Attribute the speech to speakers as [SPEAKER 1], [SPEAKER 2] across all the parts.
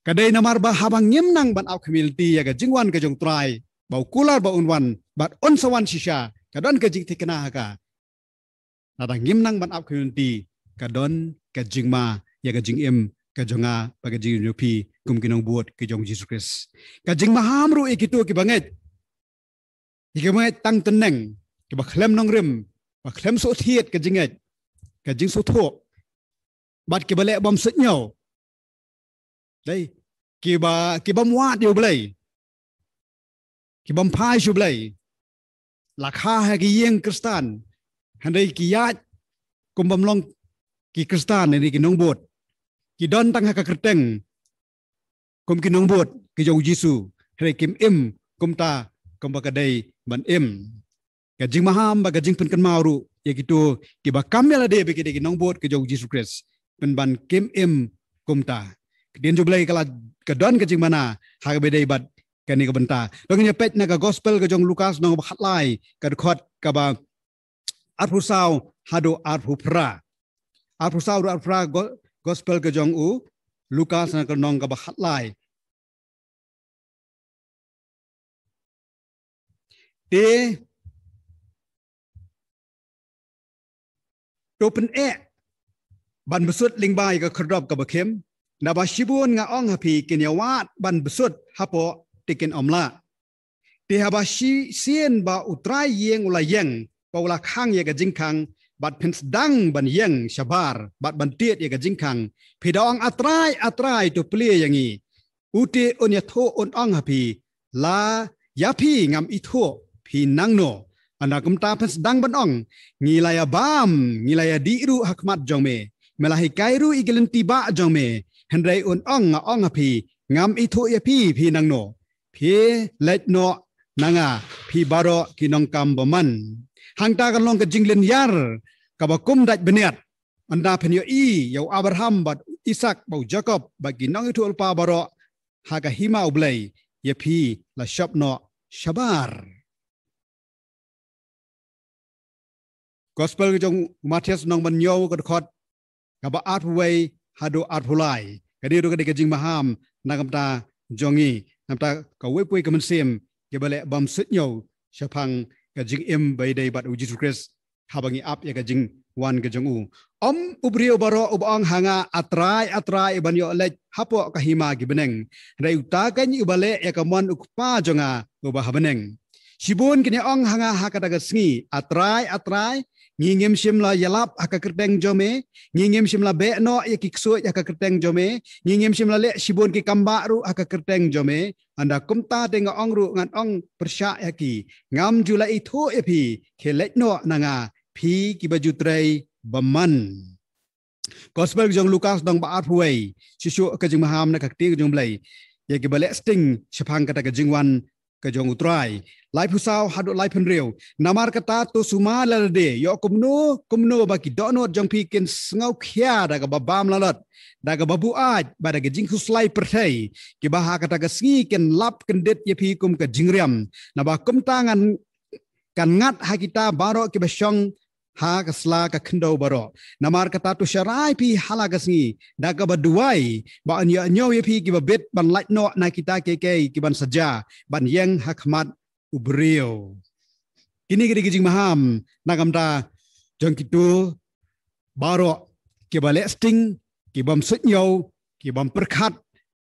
[SPEAKER 1] Kadai namar ba habang nyemnang ban au community ya ga jingwan ka jong try bau kular ba unwan bat on sawan shisha kadon ka jing tikena ka nadang nyemnang ban au community kadon ka jingma ya ga jing em ka jonga ba ga jing yopi kum kinong buat ka jong Jesus Christ ka jing maham ru ikitu ki banget ikamai tang teneng ki ba khlem nong rim ba khlem so thiet ka jinget ka jing so tho bat ki ba le bom sit nhau đây ki ba muat yo blai ki bam phai shu blai la kha ha ki yeng kristan handai ki yat kum bam long ki kristan ni ki nong bot ki don tang ha ka kerteng kum ki nong bot ki jong Jesu hai kim im kum ta kum ba ka dai ban im ka jing maham ba ka jing pen kan mau ru ye ki tu ki ba kam ya de be ki nong bot ki jong Jesu Christ pen ban kim im kum ta Dian jublai kala kedon ke jing mana ha be dei bat kani ka benta dong nya pet na ka gospel ka jong Lukas nong ba khatlai ka khot ka ba arpu saw hado arpu pra gospel ka jong u Lukas na ka nong ka ba khatlai te topen ban besut lingbai ka khrop ka ba khem Naba shibun nga ong hapi kinyawat ban besut hapo tikin omla. Ti haba sien ba utrai yeng ula yeng pa ula khang ye ga jingkang bat pins dang ban yeng shabar bat ban tiet ye ga jingkang pidong atrai to plie yangi ute onya tho on ong hapi la yapi ngam itho pi nangno anakum ta pins dang ban ong ngilaya bam ngilaya diru hakmat jongme melahi kairu igelin tiba jongme Hendrai un ong api ngam itu ya pi nang no pi let no nanga pi baro kinong kam baman hangta kan long ke jinglen yar kabakum dat beniat anda penyo yau Abraham bat Ishak bau Jacob bagi nong itu alpa baro haga hima ublay ya pi la shop no shabar Gospel ke jong Matius nong ban yo ka khot kaba art way hado art hulai kadi ru kadi kajing maham nagamta jongi namta ka wepui ka mensem ke bale bam sitnyo shapang kajing em bai dai bat Jesus Christ habangi ap ya kajing wan ka jongu ubrio baro ubang hanga atrai banyo lej hapo ka hima gibeneng rai uta kan ubale ya ka mon ukpa jonga uba habeneng sibun kini ong hanga hakata gasngi atrai ngingim shimla yalap hakakerteng jome ngingim shimla be no yakikso hakakerteng jome ngingim shimla le shibon ki kambaru hakakerteng jome anda kumta tenga ongru ngan ong persya yaki ngam jula itu epi khelek no nanga phi ki bajutrei baman Gospel jong Lukas dong baat huai sisu ka jing maham na kakti jong blai yaki bale sting shapang kata ka jingwan ka jong utrai lai pusau hadu lai penriu namar kata tu suma lalade yo kumno baki dono jong pikin ngau khia daga babam lalat daga babu aj badaga jing huslai perthai ki baha kata ga sngi ken lap kendet ye pi kum ka jingriam naba kum tangan kan ngat hakita baro ki basyong ha kasla ka khndo baro namar kata tu sharai pi hala ga sngi daga baduai ba anya nyo ye pi ki babet ban lait no na kita keke ki ban saja ban yeng hakmat ubrio kini gidi jing maham nagamta jong kitu baro ki bale sting ki bam sitnyo ki bam perkhat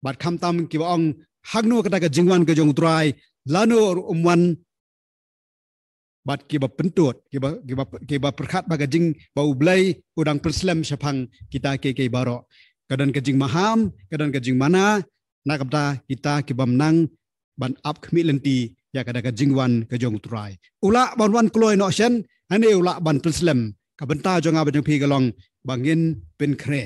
[SPEAKER 1] bat kham tam ki ong hagno kata ka jingwan ka jong utrai lano umwan bat ki ba pentut ki ba perkhat baga jing ba ublai udang perslam syapang kita ke baro kadan ka jing maham kadan ka jing mana nagamta kita ki bam nang ban up khmilenti ya kada ka jingwan ka jong utrai ula ban wan kloi no shen ane ula ban perslam ka benta jonga ba jong pi galong bangin pen khre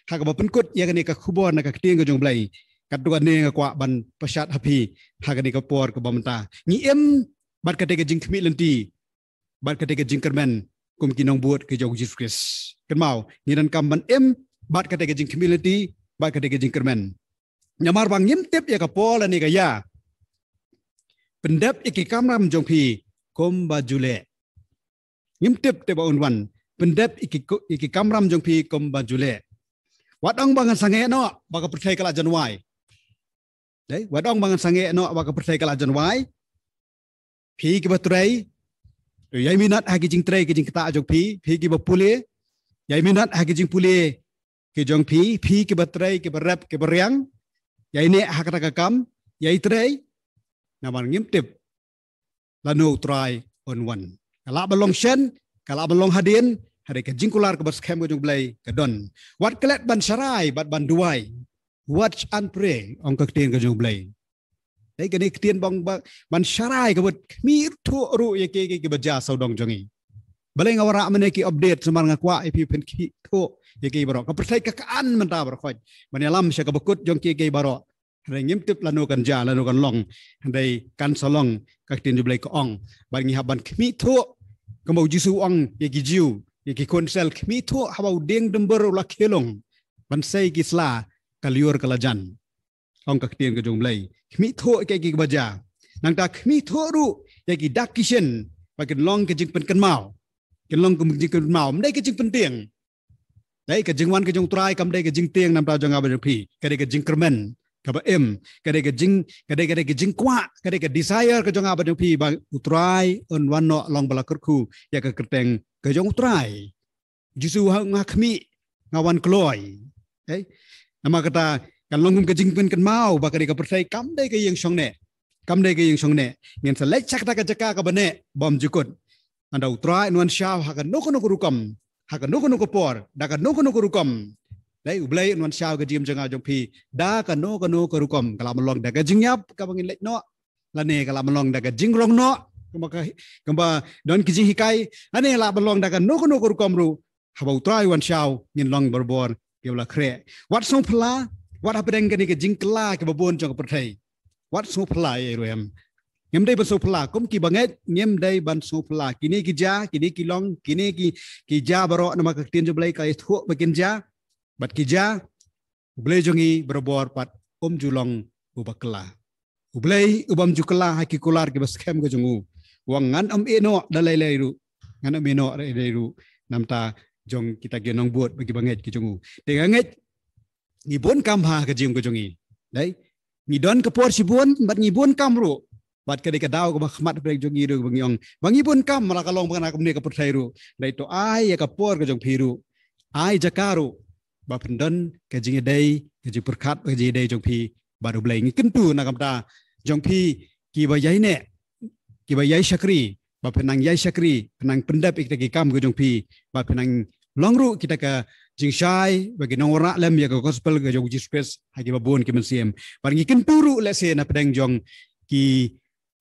[SPEAKER 1] ha ka ba penkut ya kani ka khubon na ka ting ka jong blai kadua ne ka kwa ban pasat hapi ha kani ka por ka bamta ni em bat ka te ka jing khmilenti bat ka te ka jing kermen kum kinong buat ke jong Jesus Christ kan mau ni dan kam ban em bat ka te ka jing khmilenti bat ka te ka jing kermen nyamar bang nyem tep ya ka pol ani ka ya pendap iki kamram jong pi kom bajule ngimtip te ba unwan pendap iki kamram jong pi kom bajule wadang bangan sange no baka percaya kala janwai đấy và đông bằng sang nghệ nọ và cái percaya kalau jan wai phi cái bát tray rồi yai minat hai cái jing tray cái jing kita jong phi cái bát pule yai minat hai cái jing pule cái jong phi cái bát tray cái bát rap cái bát riang yai ne hai cái kam yai tray naman ngimtip lanu try on one kalau belong shen kalau belong hadin hari ke jingkular ke berskem ke jong blai ke don wat kelet ban sarai bat ban duai watch and pray ong ke tien ke jong blai dai ke ni tien bong ban sarai ke mi thu ru ye ke baja saudong jongi balai ngawara mene ki update semar ngakwa ipi pen ki thu ye ke baro ke percaya ke kan menta bar khoj ban alam sya ke bekut jong ke baro hari ngimtip lanu kan ja lanu kan long dai kan salong ke tien jong blai ke ong ban ngi haban mi thu ke mau jisu ong ye ki jiu ki konsel kmi thu habau deng dember la khelong ban sei ki sla kaliur kalajan ong ka tien ke jong blai kmi thu ke ki baja nang ta kmi thu ru ye ki dak kishen ba ken long ke jing pen kan mau ken long ke jing kan mau mdai ke jing pen tieng dai ke jing wan ke jong trai kam dai ke jing tieng nam ta jong a ba phi ke dai ke jing kermen ka ba em ke dai ke jing kwa ke dai ke desire ke jong a ba phi ba utrai on wan no long bala kerku ya ke kerteng ke jong trai jisu ngakmi ngawan kloy nama kata kan longum ke jingpen kan mau ba ka percaya kam dai ke yang song ne ngin selek chak ta ka jaka ka bane bom jukut anda utrai nuan shaw ha ka no rukam ha ka no por da ka no rukam dai ublai nuan shaw ke jim janga jong phi da ka no rukam kala melong da ka jingyap ka bangin lek no la ne kala melong da ka jingrong no kamba don kijing hikai ane la belong daga no rukom ru habau try wan shaw ngin long berbor ke la kre wat so pla wat apeng ke ni ke jing kla ke babon jong perthai wat so pla e roem ngem dai ban so pla kom ki banget ngem dai ban so pla kini ki ja kini ki long kini ki ja baro nama ka tin joblai ka thu bakin ja bat ki ja ublai jongi berbor pat julong ubakla ublai ubam jukla ha ki kular ke baskem ke jongu wangan eno dalai ru ngan eno ru namta jong kita genong buat bagi banget ki jongu te nget ni bon kam ha ke jing ko jongi dai ni don ke por si bon bat ni bon kam ru bat ke de daw ko khmat brek jongi ru bangi ong bangi bon kam mala kalong bangana kumne ke percaya ru dai to ai ya ke por ke jong phiru ai jakaru ba pendon ke jing dai ke jing perkat ke jing dai jong phi baru blai ngi kentu na kamta jong phi ki ba yai ne ki ba yai syakri ba penang yai syakri penang pendap ik ki kam ke jong phi ba penang longru kita ka jing shai bagi nong ora lem ya ka gospel ke jong Jesus hagi ba bon ki mensiem ba ngi kenturu le se na pedang jong ki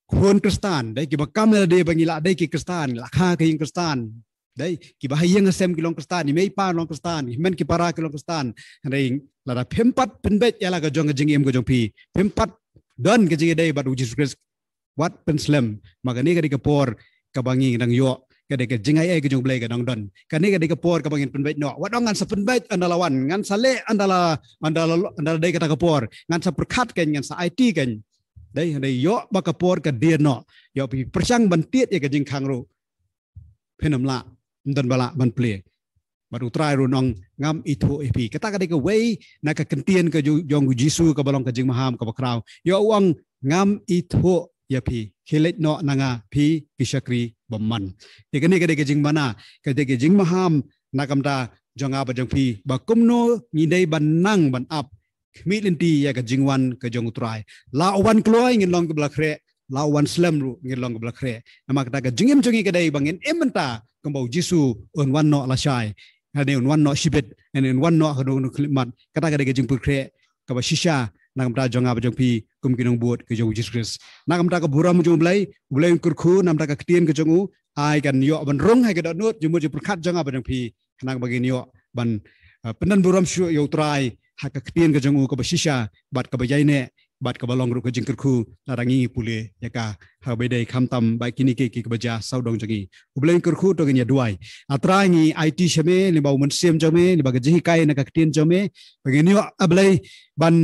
[SPEAKER 1] khon kristan dai ki ba kam le de bangi la dai ki kristan la kha ke ing kristan dai ki ba hayeng asem ki long kristan ni mei pa long kristan men ki para ki long kristan dai la da phempat penbet ya la ka jong jing em ko jong phi phempat don ke jing dai ba Jesus wat penslam magani ka dikapor kabangi nang yo ka de jingai ai ke jong blai ka nang don kani ka dikapor kabangin penbet no wadongan sa penbet andalawan ngan sale andala dai ka kapor ngan sa perkat ken ngan sa IT ken dai yo ba kapor ka dia no yo pi persang bantiet ya ka jing khang ro phenamla dan bala ban ple baru try runong ngam itu epi kata ka de way na ka kentien ka jong jisu ka balong ka jing maham ka bakraw yo uang ngam itu ya pi khilet no nanga pi kisakri bomman ikani ka de jing mana ka de jing maham na kamta jonga ba jong pi ba kumno ni dei ban nang ban up mi linti ya ka jingwan ka jong try la wan kloy ngin long ka blakre la wan slam ru ngin long ka blakre nama kata ka jingem jongi ka dei bangin ementa kambau jisu on wan no la shai hane on wan no shibet and in wan no hanu klimat kata ka de jing pukre ka ba shisha nang ta jonga ba jong pi kum kinong buat ke jong Jesus nang ta ka buram jong blai kurkhu nam ta ka ktien ke jongu ai kan yo ban rong hai ka dot not jumu ju perkat jonga ba jong pi nang bagin yo ban penan buram shu yo try ha ka ktien ke jongu ka ba shisha bat ka ba yaine bat ka balong ru ka jing kurkhu larangi pule ya ka ha be dei kham tam ba kini ke ki ka baja sau dong jongi ubleng kurkhu to genya duai atrangi IT shame ni ba mun sim jome ni ba ga jihi kai na ka ktien jome bagin yo ablai ban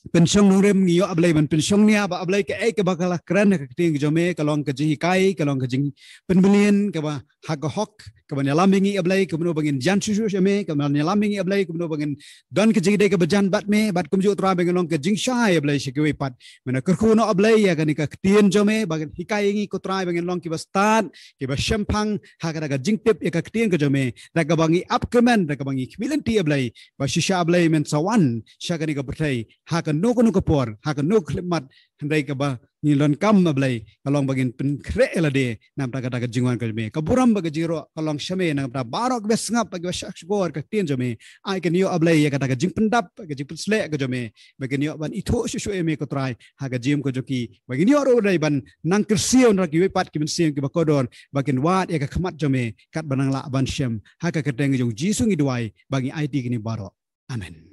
[SPEAKER 1] pensiong nurem ngiyo ablay man pensiong niya ba ablay ka ay kabakala kran ka ting jome kalong ka jihi kai kalong ka jing penbelien ka ba hagahok keban lamingi ablay keban bangin jan susu jame keban lamingi ablay keban bangin dan kejide ke bejan bat me bat kumju tra bangin long ke jingshai ablay shikwe pat mena kerkuno ablay ya kan ka tien jame bagan hikaingi ko tra bangin long ki bastan ki ba shampang hagada ka jingtip ya ka tien ke jame daga bangi upkemen daga bangi milenti ablay ba shisha ablay men sawan shagani ka bertai hakan no ko por hakan no klimat handai ka ba ni lon kam ablay kalong bagin pen kre elade nam ta kata jingwan ka me ka buram ba jiro kalong shame nam ta barok bes ngap ba shakshgor ka tien jame ai kan yo ablay ya kata jing pendap ka jing pensle ka jame bagin yo ban itho shu me ko trai ha ka jim ko joki bagin yo ro dai ban nang kersio nak ki pat ki ben sim ki ba kodon bagin wat ya ka khamat jame kat banang la ban shem ha ka keteng jong jisu ngi duai bagi IT kini barok amen.